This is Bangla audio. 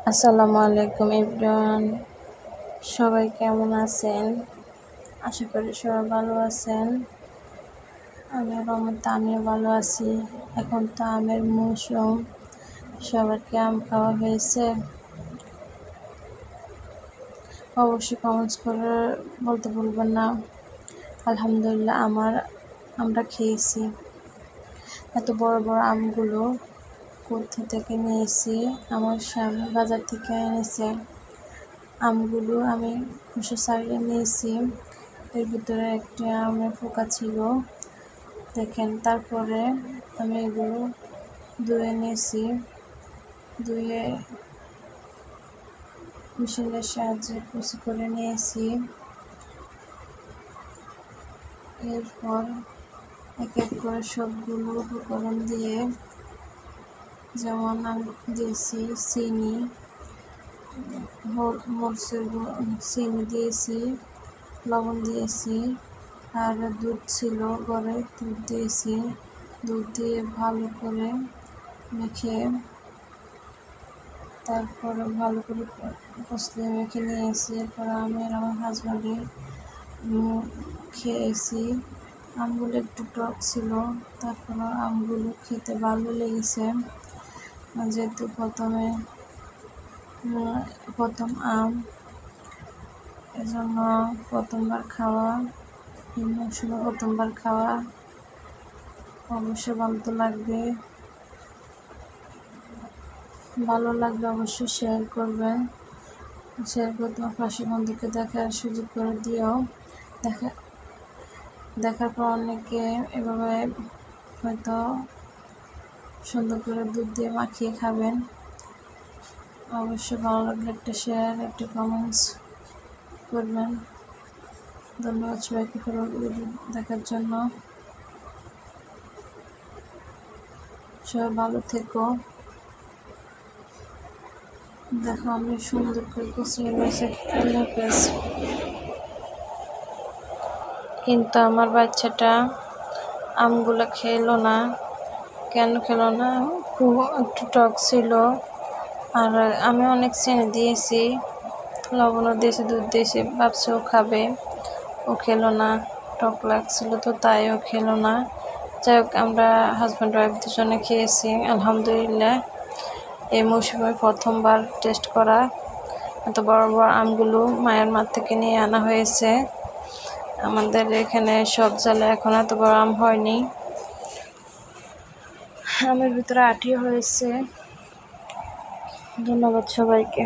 আসসালামু আলাইকুম এভরিওয়ান, সবাই কেমন আছেন? আশা করি সবাই ভালো আছেন। আমিও ভালো আছি। এখন তো আমের মৌসুম, সবাইকে আম খাওয়া হয়েছে। অবশ্যই কমেন্টস করে বলতে ভুলবেন না। আলহামদুলিল্লাহ আমরা খেয়েছি। এত বড় বড় আমগুলো কোথা থেকে নিয়েছি? আমার স্বামী বাজার থেকে এনেছে। আমগুলো আমি খোসা ছাড়িয়ে নিয়েছি। এর ভিতরে একটি আমের পোকা ছিল, দেখেন। তারপরে আমি এগুলো ধুয়ে নিয়েছি। ধুয়ে মেশিনের সাহায্যে কুচি করে নিয়েছি। এরপর এক এক করে সবগুলো উপকরণ দিয়ে, যেমন আমি দিয়েছি চিনি, চিনি দিয়েছি, লবণ দিয়েছি, আর দুধ ছিল ঘরে, দুধ দিয়েছি। দুধ দিয়ে ভালো করে মেখে, তারপরে ভালো করে কষলে মেখে নিয়েছি। এরপর আমি আর আমার হাজব্যান্ডে খেয়েছি। আমগুলো একটু টক ছিল, তারপরে আমগুলো খেতে ভালো লেগেছে, যেহেতু প্রথম আম, এজন্য প্রথমবার খাওয়া, এই মৌসুমে প্রথমবার খাওয়া। অবশ্যই ভালো লাগলে অবশ্যই শেয়ার করবেন। শেয়ার করে তোমার পাশে বন্ধুকে দেখার সুযোগ করে দিও। দেখার পর অনেকে এভাবে হয়তো সুন্দর করে দুধ দিয়ে মাখিয়ে খাবেন। অবশ্যই ভালো লাগলে একটা শেয়ার, একটা কমেন্টস করবেন। ধন্যবাদ সবাইকে পুরো ভিডিও দেখার জন্য। সবাই ভালো থেকো। দেখো আমি সুন্দর করে কুচিয়ে নিয়েছি। কিন্তু আমার বাচ্চাটা আমগুলো খেলো না। কেন খেলো না? খুব একটু টক ছিল, আর আমি অনেক চিনি দিয়েছি, লবণও দিয়েছি, দুধ দিয়েছি, ভাবছি ও খাবে, ও খেলো না। টক লাগছিল তো তাই ও খেলো না। যাই হোক, আমরা হাজব্যান্ড ওয়াইফ দুজনে খেয়েছি। আলহামদুলিল্লাহ, এই মৌসুমে প্রথমবার টেস্ট করা। এত বড় বড় আমগুলো মায়ের মাঠ থেকে নিয়ে আনা হয়েছে। আমাদের এখানে সব জেলায় এখন এত বড় আম হয়নি। আমের ভিতরে আঠিও হয়েছে। ধন্যবাদ সবাইকে।